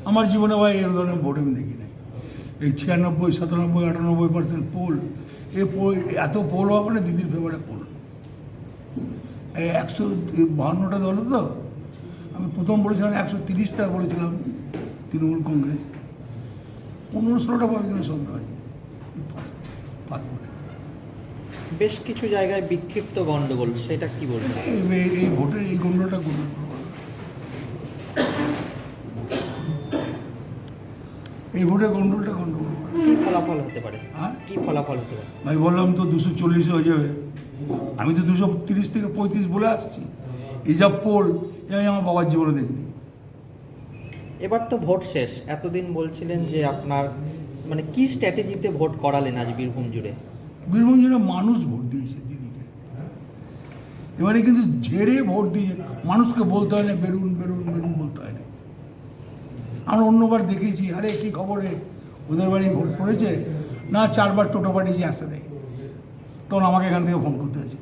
আমার জীবনে ভাই এর ধরনের ভোট আমি দেখি নাই। এই 96, 97, 98% পোল, এ পোল, এত পোল হওয়া মানে দিদির ফেভারে পোল। এই 152টা দল তো, আমি প্রথম বলেছিলাম 130টা বলেছিলাম তৃণমূল কংগ্রেস, 15-16টা পাবে কিনা সন্দেহ হয়। বেশ কিছু জায়গায় বিক্ষিপ্ত গন্ডগোল, সেটা কি বলবেন? এই ভোটের এই গন্ডগোলটা গন্ডগোল, এই ভোটের গন্ডগোলটা গন্ডগোল। কি ফলাফল হতে পারে? হ্যাঁ, কি ফলাফল হতে পারে? ভাই বললাম তো 240 হয়ে যাবে, আমি তো 230 থেকে 35 বলে আসছি। এই যা পোল, আমি আমার বাবার জীবনে দেখিনি। এবার তো ভোট শেষ, এতদিন বলছিলেন যে আপনার মানে কি স্ট্র্যাটেজিতে ভোট করালেন আজ বীরভূম জুড়ে? বীরভূম জেলার মানুষ ভোট দিয়েছে দিদিকে, এবারে কিন্তু ঝেড়ে ভোট দিয়েছে। মানুষকে বলতে হয় না বেরুন বেরুন বেরুন, বলতে হয় না। আমরা অন্যবার দেখেছি, আরে কি খবরে ওদের বাড়ি ভোট পড়েছে না, 4বার টোটো পাঠিয়েছি আসে নেই, তখন আমাকে এখান থেকে ফোন করতে হয়েছে,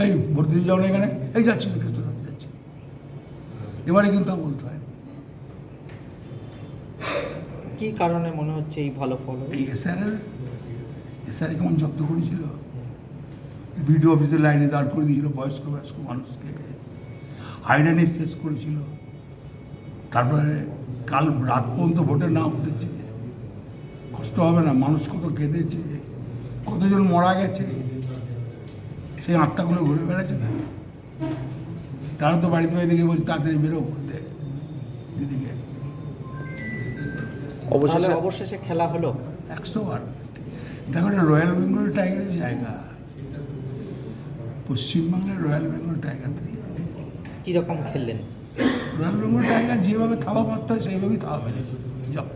এই ভোট দিতে যাও না এখানে, এই যাচ্ছি তো কিছু যাচ্ছি। এবারে কিন্তু আর বলতে হয় না। কি কারণে মনে হচ্ছে এই ভালো ফল হবে? এই এসআর কেমন জব্দ করেছিল, বিডিও অফিসের লাইনে দাঁড় করে দিয়েছিল বয়স্ক মানুষকে, হাইডানি শেষ করেছিল। তারপরে কাল রাত পর্যন্ত ভোটে না উঠেছে, কষ্ট হবে না? মানুষ কত কেঁদেছে, কতজন মারা গেছে, সেই আত্মাগুলো ঘুরে বেড়াচ্ছে না। তারা তো বাড়িতে বাড়িতে গিয়ে বলছে তাড়াতাড়ি বেরো করতে দিদিকে। তাহলে অবশেষে খেলা হলো 100বার। দেখো, এটা রয়্যাল বেঙ্গল টাইগারের জায়গা, পশ্চিমবাংলার রয়্যাল বেঙ্গল টাইগার। কিরকম খেললেন? রয়্যাল বেঙ্গল টাইগার যেভাবে থাবা মারতে হয় সেইভাবেই থাবা মেরেছে। যাও।